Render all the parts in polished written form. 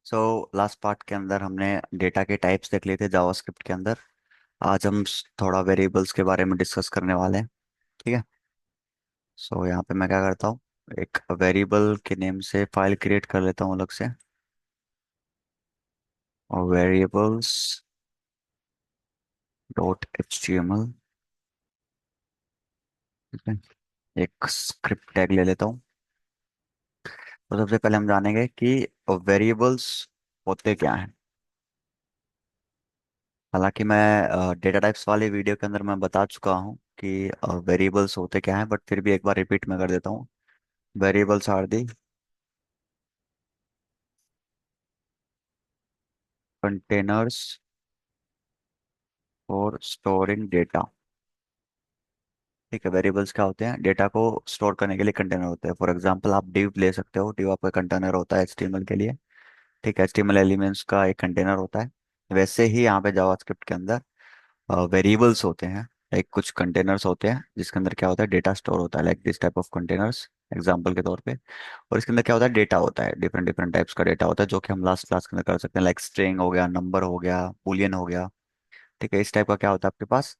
So last part के अंदर हमने डेटा के टाइप्स देख लिए थे जावास्क्रिप्ट के अंदर। आज हम थोड़ा वेरिएबल्स के बारे में डिस्कस करने वाले हैं। ठीक है। सो यहाँ पे मैं क्या करता हूँ, एक वेरिएबल के नेम से फाइल क्रिएट कर लेता हूँ अलग से। और variables dot H T M L. ठीक है। एक स्क्रिप्ट टैग ले लेता हूँ। तो सबसे पहले हम जानेंगे कि वेरिएबल्स होते क्या हैं। हालांकि मैं डेटा टाइप्स वाले वीडियो के अंदर मैं बता चुका हूँ कि वेरिएबल्स होते क्या हैं, बट फिर भी एक बार रिपीट में कर देता हूँ। Variables are the containers for storing data। ठीक है। वेरिएबल्स क्या होते हैं? डेटा को स्टोर करने के लिए कंटेनर होते हैं। फॉर एग्जांपल आप div ले सकते हो। div आपका कंटेनर होता है एचटीएमएल के लिए। ठीक है। एचटीएमएल एलिमेंट्स का एक कंटेनर होता है। वैसे ही यहाँ पे जावास्क्रिप्ट के अंदर वेरिएबल्स होते हैं। लाइक कुछ कंटेनर्स होते हैं जिसके अंदर क्या होता है, डेटा स्टोर होता है, like this type of containers example के तौर पे। और इसके अंदर क्या होता है, डेटा होता है, डिफरेंट डिफरेंट टाइप्स का डेटा होता है जो कि हम लास्ट क्लास के अंदर कर सकते हैं, लाइक स्ट्रिंग हो गया, नंबर हो गया, बूलियन हो गया। ठीक है। इस टाइप का क्या होता है, आपके पास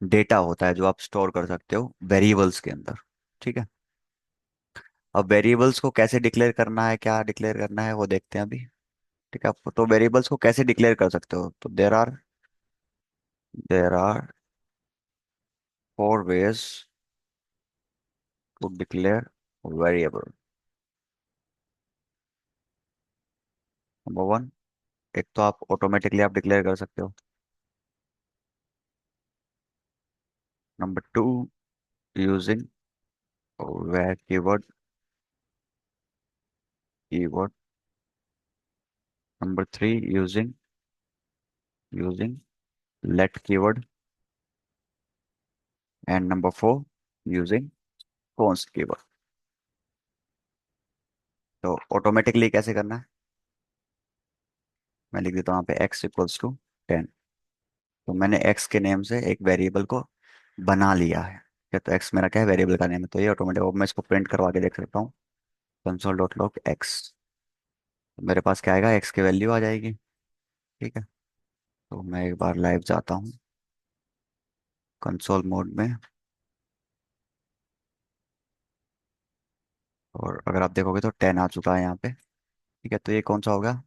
डेटा होता है जो आप स्टोर कर सकते हो वेरिएबल्स के अंदर। ठीक है। अब वेरिएबल्स को कैसे डिक्लेयर करना है, क्या डिक्लेयर करना है वो देखते हैं अभी। ठीक है। आप तो वेरिएबल्स को कैसे डिक्लेयर कर सकते हो, तो there are 4 ways to declare variable. Number one, एक तो आप ऑटोमेटिकली आप डिक्लेयर कर सकते हो। Number two, using var keyword. Number three, using let keyword. And number four, using const keyword. तो ऑटोमेटिकली कैसे करना है, मैं लिख देता हूँ यहाँ पे x=10। तो मैंने x के नेम से एक वेरिएबल को बना लिया है। क्या, तो x मेरा क्या है, वेरिएबल का नेम है, तो ये ऑटोमेटिक। अब मैं इसको प्रिंट करवा के देख सकता हूँ, console.log x। मेरे पास क्या आएगा, x की वैल्यू आ जाएगी। ठीक है। तो मैं एक बार लाइव जाता हूँ कंसोल मोड में। और अगर आप देखोगे तो 10 आ चुका है यहाँ पे। ठीक है। तो ये कौन सा होगा,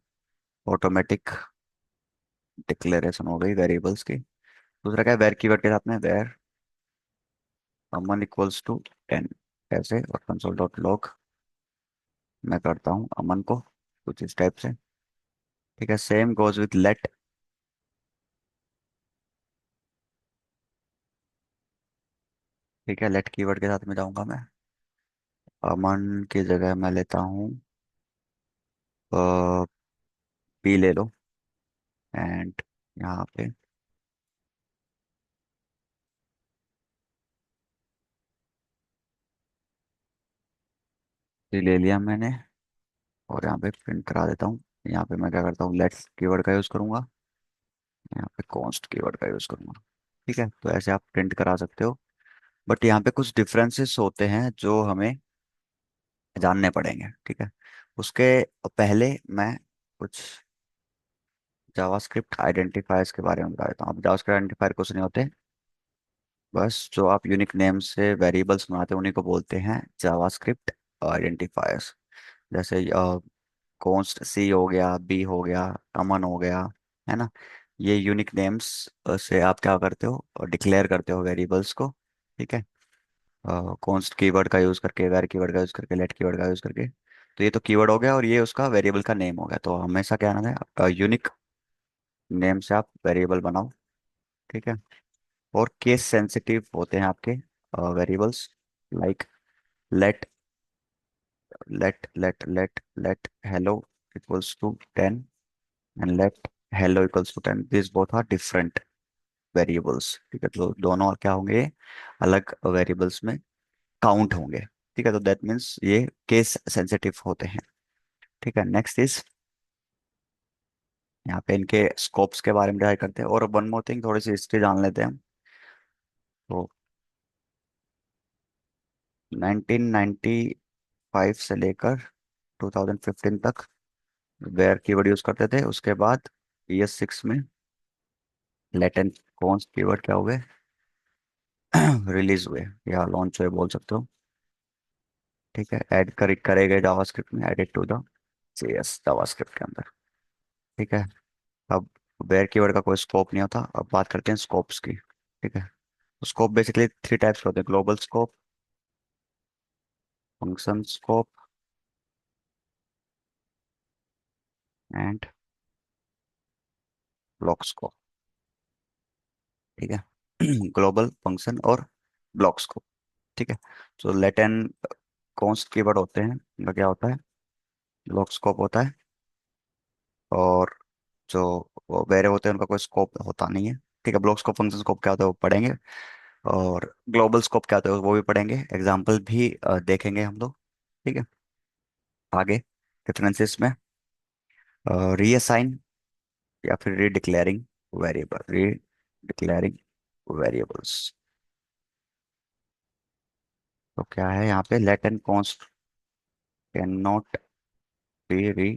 ऑटोमेटिक डिक्लेरेशन हो गई वेरिएबल्स की। दूसरा क्या है, वेर कीवर्ड के साथ में वेर अमन=10 ऐसे। और console.log मैं करता हूँ अमन को कुछ इस टाइप से। ठीक है। Same goes with let. ठीक है। लेट कीवर्ड के साथ में जाऊंगा मैं। अमन की जगह मैं लेता हूँ पी ले लो। एंड यहाँ पे पी ले लिया मैंने। और यहाँ पे प्रिंट करा देता हूँ। यहाँ पे मैं क्या करता हूँ, लेट्स कीवर्ड का यूज़ करूंगा। यहाँ पे कॉन्स्ट कीवर्ड का यूज़ करूंगा। ठीक है। तो ऐसे आप प्रिंट करा सकते हो। बट यहाँ पे कुछ डिफरेंसेस होते हैं जो हमें जानने पड़ेंगे। ठीक है। उसके पहले मैं कुछ जावास्क्रिप्ट आइडेंटिफायर्स के बारे में बता देता हूँ। अब जावास्क्रिप्ट आइडेंटिफायर कुछ नहीं होते, बस जो आप यूनिक नेम से वेरिएबल्स बनाते हैं उन्हीं को बोलते हैं जावास्क्रिप्ट आइडेंटिफायर्स। जैसे कॉन्स्ट सी हो गया, बी हो गया, अमन हो गया, है ना। ये यूनिक नेम्स से आप क्या करते हो, डिक्लेयर करते हो वेरिएबल्स को। ठीक है। कॉन्स्ट कीवर्ड का यूज़ करके, वेर कीवर्ड का यूज़ करके, लेट कीवर्ड का यूज़ करके। तो ये तो कीवर्ड हो गया और ये उसका वेरिएबल का नेम हो गया। तो हमेशा क्या आना है, यूनिक नेम से आप वेरिएबल बनाओ। ठीक है। और केस सेंसिटिव होते हैं आपके variables, like let let hello equals to 10 and let hello equals to 10। This both are different variables. ठीक है। तो दोनों क्या होंगे, अलग वेरिएबल्स में काउंट होंगे। ठीक है। तो दैट मीन्स ये केस सेंसिटिव होते हैं। ठीक है। नेक्स्ट इज, यहाँ पे इनके स्कोप्स के बारे में ट्राई करते हैं। और वन मोर थिंग, थोड़ी सी हिस्ट्री जान लेते हैं हम। तो 1995 से लेकर 2015 तक वेयर कीवर्ड यूज करते थे, उसके बाद ES6 में लेट एंड कॉन्स कीवर्ड क्या हुए, रिलीज हुए या लॉन्च हुए बोल सकते हो। ठीक है, ऐड करे गए जावास्क्रिप्ट में, added to the CS JavaScript के अंदर। ठीक है। अब वेयर कीवर्ड का कोई स्कोप नहीं होता, अब बात करते हैं स्कोप्स की। ठीक है। स्कोप बेसिकली थ्री टाइप्स के होते हैं: global scope, function scope and block scope. ठीक है। ग्लोबल, फंक्शन और ब्लॉक स्कोप। ठीक है। तो लेट एंड कॉन्स्ट कीवर्ड होते हैं, उनका क्या होता है, ब्लॉक स्कोप होता है। और जो वेरे होते हैं उनका कोई स्कोप होता नहीं है। ठीक है। ब्लॉक स्कोप, फंक्शन स्कोप क्या होता है वो पढ़ेंगे, और ग्लोबल स्कोप क्या होता है वो भी पढ़ेंगे, एग्जाम्पल भी देखेंगे हम लोग। ठीक है। आगे डिफरेंसेस में रीअसाइन या फिर रीडिक्लेयरिंग वेरिएबल, रीडिक्लेयरिंग वेरिएबल्स। तो क्या है यहाँ पे, let and const can not be री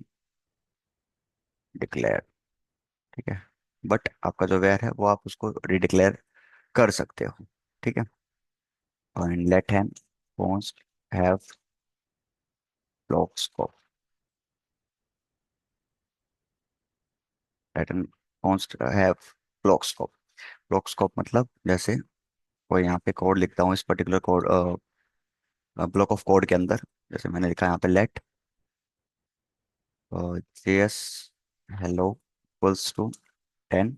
डिक्लेयर। ठीक है। बट आपका जो वेर है वो आप उसको रीडिक्लेयर कर सकते हो। ठीक है। and let him const have block scope, let him const have block scope। block scope मतलब जैसे कोई यहाँ पे कोड लिखता हूँ, इस particular code block of code के अंदर, जैसे मैंने लिखा यहाँ पे let js hello equals to 10।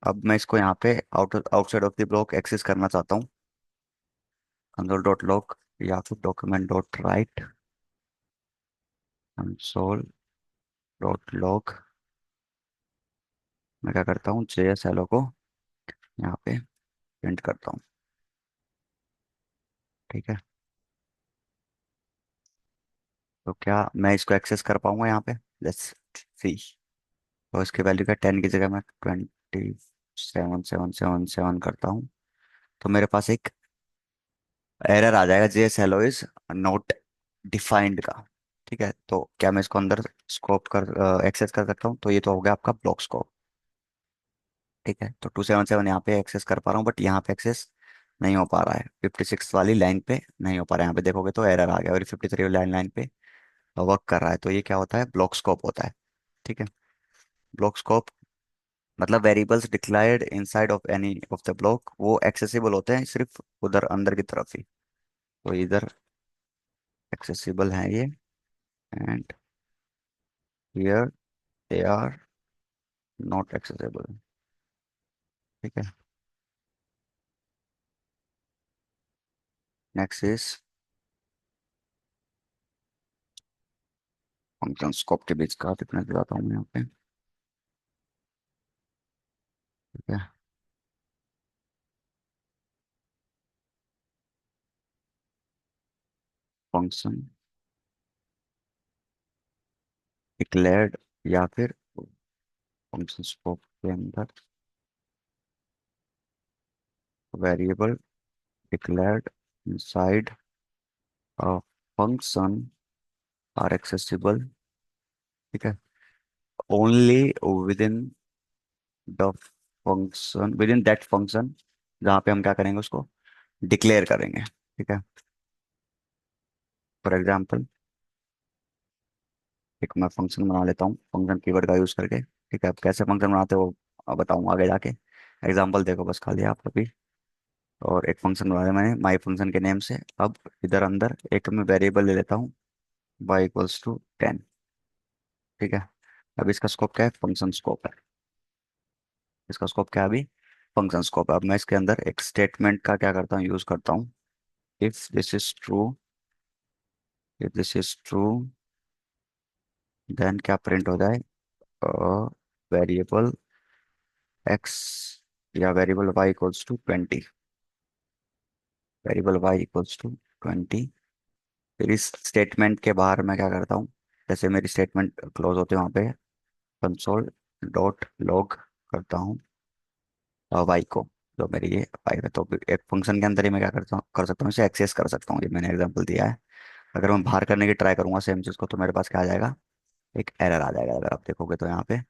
अब मैं इसको यहाँ पे outside of the block access करना चाहता हूँ, कंसोल डॉट लॉग या फिर document dot write console dot log. मैं क्या करता हूँ, js hello को यहाँ पे प्रिंट करता हूँ। ठीक है। तो क्या मैं इसको एक्सेस कर पाऊंगा यहाँ पे, लेट्स सी। तो इसकी वैल्यू का 10 की जगह मैं 27,777 करता हूँ, तो मेरे पास एक एरर आ जाएगा, JS hello is not defined का। ठीक है। तो क्या मैं इसको अंदर स्कोप कर एक्सेस कर सकता हूँ, तो ये तो हो गया आपका ब्लॉक स्कोप। ठीक है। तो 277 यहाँ पे एक्सेस कर पा रहा हूँ, बट यहाँ पे एक्सेस नहीं हो पा रहा है, 56 वाली लाइन पे नहीं हो पा रहा है। यहाँ पे देखोगे तो एरर आ गया, और 53 वाली लाइन लाइन पे वर्क कर रहा है, तो ये क्या होता है, ब्लॉक स्कोप होता है। ठीक है। ब्लॉक स्कोप मतलब variables declared inside of any of the block वो एक्सेसिबल होते हैं सिर्फ उधर अंदर की तरफ ही, तो इधर एक्सेसिबल हैं ये, and here they are not accessible. ठीक है। नेक्स्ट इज फंक्शन स्कोप के बीच का डिफरेंस बताता हूँ मैं यहाँ पे। ठीक है। फंक्शन डिक्लेयर्ड या फिर फंक्शन स्कोप के अंदर variable declared inside a function are accessible. ठीक है। Only within the function, within that function जहाँ पे हम क्या करेंगे, उसको डिक्लेयर करेंगे। ठीक है। फॉर एग्जाम्पल एक मैं फंक्शन बना लेता हूँ फंक्शन कीवर्ड का यूज करके। ठीक है। अब कैसे फंक्शन बनाते हो बताऊंगा आगे जाके, एग्जाम्पल देखो बस खाली आप अभी। और एक फंक्शन बनाया मैंने माई फंक्शन के नेम से। अब इधर अंदर एक मैं वेरिएबल ले लेता हूँ y = 10। ठीक है। अब इसका स्कोप क्या है, फंक्शन स्कोप है। इसका स्कोप क्या है अभी, फंक्शन स्कोप है। अब मैं इसके अंदर एक स्टेटमेंट का क्या करता हूँ, यूज करता हूँ, if this is true, if this is true then क्या प्रिंट हो जाए, वेरिएबल एक्स या वेरिएबल y = 20, वेरिएबल y = 20। फिर इस स्टेटमेंट के बाहर मैं क्या करता हूँ, जैसे मेरी स्टेटमेंट क्लोज होते हैं वहाँ पे कंसोल डॉट लॉग करता हूँ वाई को, जो मेरी ये वाई है। तो एक फंक्शन के अंदर ही मैं क्या करता हूँ, कर सकता हूँ, इसे एक्सेस कर सकता हूँ, ये मैंने एग्जांपल दिया है। अगर मैं बाहर करने की ट्राई करूंगा सेम चीज़ को, तो मेरे पास क्या आ जाएगा, एक एरर आ जाएगा अगर आप देखोगे तो यहाँ पे।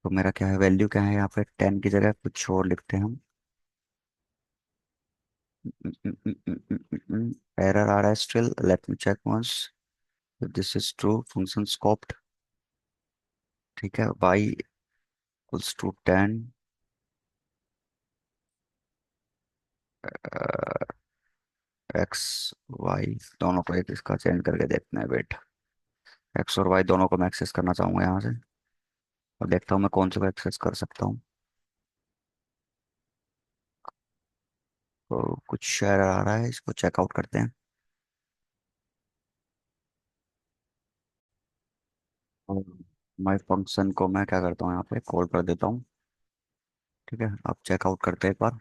तो मेरा क्या है, वैल्यू क्या है यहाँ पे, 10 की जगह कुछ और लिखते हैं हम। एरर आ रहा है still, let me check once, this is true, function scoped. ठीक है, y equals to 10, X Y दोनों को एक इसका चेंज करके देखते हैं। वेट, एक्स और वाई दोनों को मैं एक्सेस करना चाहूंगा यहाँ से, और देखता हूँ मैं कौन से को एक्सेस कर सकता हूँ। तो कुछ एरर आ रहा है, इसको चेकआउट करते हैं। माई फंक्शन को मैं क्या करता हूँ, यहाँ पे कॉल कर देता हूँ। ठीक है, अब चेकआउट करते हैं एक बार।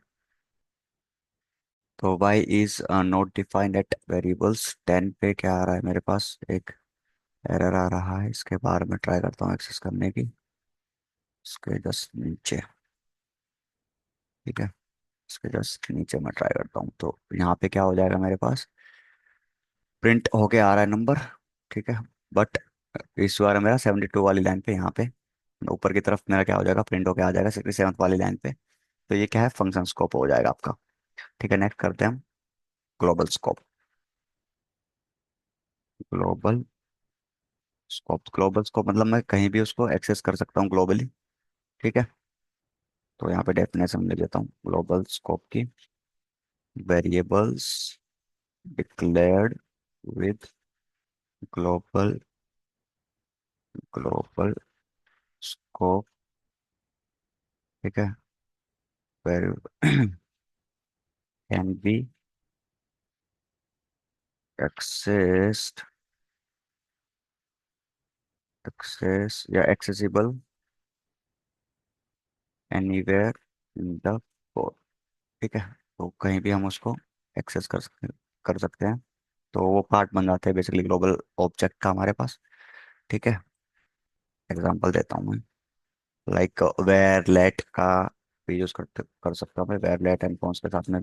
तो y is not defined at variables 10 पे क्या आ रहा है मेरे पास, एक एरर आ रहा है। इसके बारे में ट्राई करता हूँ एक्सेस करने की, इसके जस्ट नीचे। ठीक है, इसके जस्ट नीचे मैं ट्राई करता हूँ, तो यहाँ पे क्या हो जाएगा मेरे पास, प्रिंट होके आ रहा है नंबर। ठीक है, बट इस बार मेरा 72 वाली लाइन पे, यहाँ पे ऊपर की तरफ मेरा क्या हो जाएगा, प्रिंट होके आ जाएगा 67 वाली लाइन पे। तो ये क्या है, फंक्शन स्कोप हो जाएगा आपका। ठीक है, नेक्स्ट करते हैं हम global scope. Global scope, global scope मतलब मैं कहीं भी उसको एक्सेस कर सकता हूँ ग्लोबली। ठीक है, तो यहाँ पे डेफिनेशन लिख देता हूँ ग्लोबल स्कोप की, variables declared with global global scope. ठीक है, where can be accessed, access या accessible anywhere in the code. ठीक है, तो कहीं भी हम उसको एक्सेस कर सकते हैं। तो वो पार्ट बन जाते हैं बेसिकली ग्लोबल ऑब्जेक्ट का हमारे पास। ठीक है, एग्जांपल देता हूँ मैं, लाइक वेयर लेट का भी यूज कर सकता हूँ मैं, वेयर लेट एंड कॉन्स के साथ में,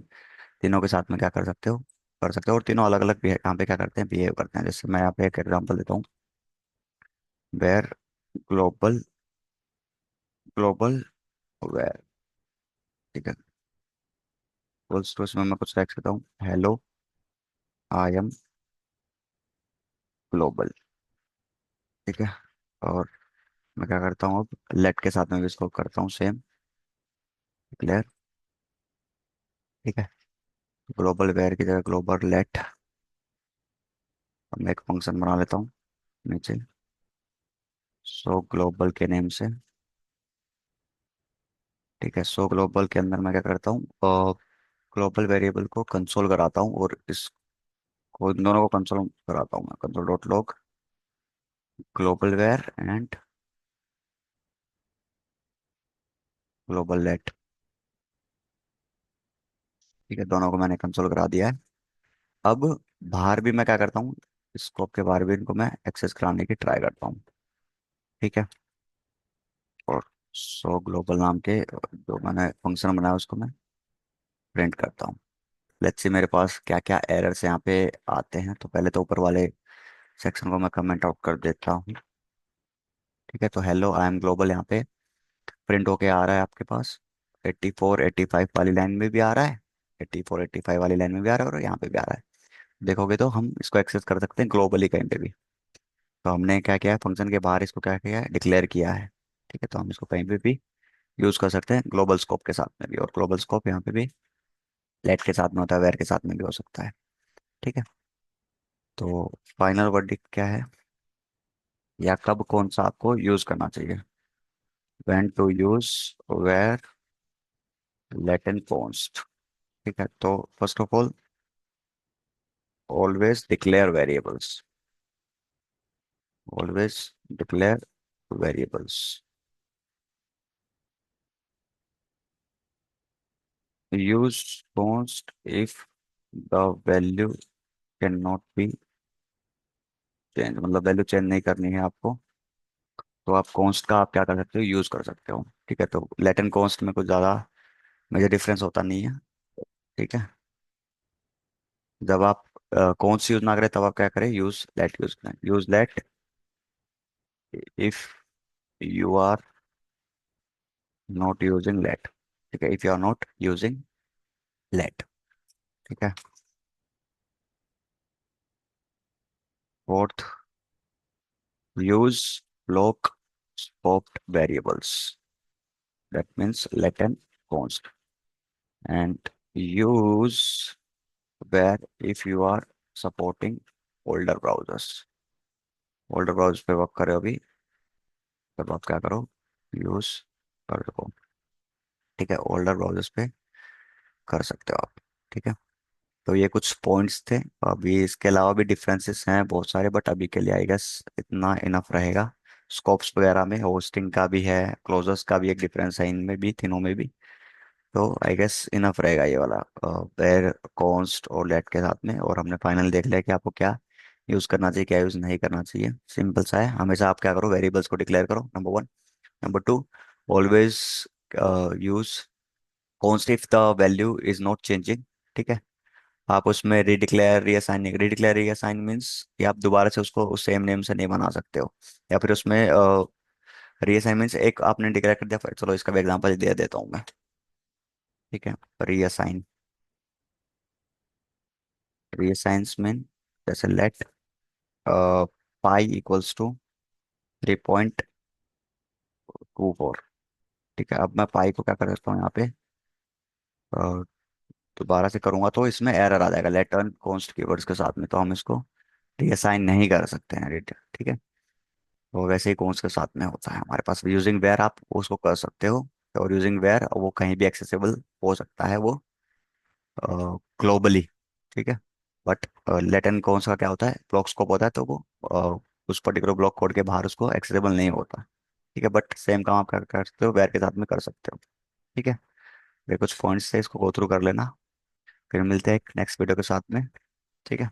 तीनों के साथ में क्या कर सकते हो, और तीनों अलग अलग यहाँ पे क्या करते हैं, बिहेव करते हैं। जैसे मैं यहाँ पे एक एग्जांपल देता हूँ, वेयर ग्लोबल ग्लोबल वेयर। ठीक है, बोल्स तो इसमें मैं कुछ टेक्स्ट करता हूँ, हेलो आई एम ग्लोबल। ठीक है, और मैं क्या करता हूँ, अब लेट के साथ में भी इसको करता हूँ सेम, डिक्लेयर। ठीक है, ग्लोबल वेयर की जगह ग्लोबल लेट। अब मैं एक फंक्शन बना लेता हूँ नीचे, सो ग्लोबल के नेम से। ठीक है, सो ग्लोबल के अंदर मैं क्या करता हूँ, ग्लोबल वेरिएबल को कंसोल कराता हूँ, और इसको इन दोनों को कंसोल कराता हूँ मैं, console dot log global var and global let. ठीक है, दोनों को मैंने कंसोल करा दिया है। अब बाहर भी मैं क्या करता हूँ, स्कोप के बाहर भी इनको मैं एक्सेस कराने की ट्राई करता हूँ। ठीक है, और सो ग्लोबल नाम के जो मैंने फंक्शन बनाया उसको मैं प्रिंट करता हूँ। लेट्स सी मेरे पास क्या क्या एरर्स यहाँ पे आते हैं। तो पहले तो ऊपर वाले सेक्शन को मैं कमेंट आउट कर देता हूँ। ठीक है, तो हेलो आई एम ग्लोबल यहाँ पे प्रिंट होके आ रहा है आपके पास, 84 85 वाली लाइन में भी आ रहा है, 84 85 वाली लाइन में भी आ रहा है, और यहाँ पे भी आ रहा है। देखोगे तो हम इसको एक्सेस कर सकते हैं ग्लोबली कहीं पे भी। तो हमने क्या किया है, फंक्शन के बाहर इसको क्या किया है, डिक्लेयर किया है। ठीक है, तो हम इसको कहीं पे भी यूज कर सकते हैं ग्लोबल स्कोप के साथ में भी, और ग्लोबल स्कोप यहाँ पे भी लेट के साथ में होता है, वेर के साथ में भी हो सकता है। ठीक है, तो फाइनल वर्डिक्ट क्या है, या कब कौन सा आपको यूज करना चाहिए, when to use, var, let and const. ठीक है, तो first of all always declare variables, always declare variables, use const if the value can not be change, मतलब वैल्यू चेंज नहीं करनी है आपको, तो आप कॉन्स्ट का आप क्या कर सकते हो, यूज कर सकते हो। ठीक है, तो लेट एंड कॉन्स्ट में कुछ ज़्यादा मेजर डिफरेंस होता नहीं है। ठीक है, जब आप कौन सी यूज ना करे तब आप क्या करें, यूज करें, use let if you are not using let. ठीक है, if you are not using let. ठीक है। Fourth, use block scoped variables, that means let and const, and use where if you are supporting older browsers। Older browser पे work करे अभी, तब आप क्या करो, यूज कर दो। ठीक है, ओल्डर ब्राउजर्स पे कर सकते हो आप। ठीक है। तो ये कुछ पॉइंट्स थे। अभी इसके अलावा भी डिफरेंसेस हैं बहुत सारे, बट अभी के लिए आई गेस इतना इनफ रहेगा। स्कोप्स वगैरह में होस्टिंग का भी है, क्लोजर्स का भी एक डिफरेंस है, इनमें भी, तीनों में भी। तो आई गेस इनफ रहेगा ये वाला वेर, कॉन्स्ट और लेट के साथ में। और हमने फाइनल देख लिया कि आपको क्या यूज़ करना चाहिए, क्या यूज़ नहीं करना चाहिए। सिंपल सा है, हमेशा आप क्या करो, वेरिएबल्स को डिक्लेयर करो, number one. Number two, always use const if the value is not changing. ठीक है। आप उसमें रीडिक्लेयर रीअसाइन नहीं, रीडिक्लेयर रीअसाइन मीन्स कि आप दोबारा से उसको उस सेम नेम से नहीं बना सकते हो। या फिर उसमें रीअसाइन मीन्स एक आपने डिक्लेयर कर दिया, चलो इसका भी एग्जांपल दे देता हूँ मैं। ठीक है। रीअसाइन, रीअसाइंस मीन जैसे लेट पाई इक्वल्स टू 3.24। ठीक है, अब मैं पाई को क्या कर सकता हूँ यहाँ पे, अ, दोबारा से करूंगा तो इसमें एरर आ जाएगा लेट एंड कॉन्स्ट कीवर्ड्स के साथ में, तो हम इसको रीअसाइन नहीं कर सकते हैं। ठीक है। वो वैसे ही कॉन्स्ट के साथ में होता है हमारे पास। यूजिंग वेयर आप उसको कर सकते हो, और यूजिंग वेयर वो कहीं भी एक्सेसिबल हो सकता है, वो ग्लोबली। ठीक है। बट लेट एंड कॉन्स्ट का क्या होता है, ब्लॉक स्कोप होता है, तो वो उस पर्टिकुलर ब्लॉक कोड के बाहर उसको एक्सेसिबल नहीं होता। ठीक है, बट सेम काम आप कर सकते हो, वेयर के साथ में कर सकते हो। ठीक है। ये कुछ पॉइंट्स थे, इसको गो थ्रू कर लेना। फिर मिलते हैं एक नेक्स्ट वीडियो के साथ में। ठीक है।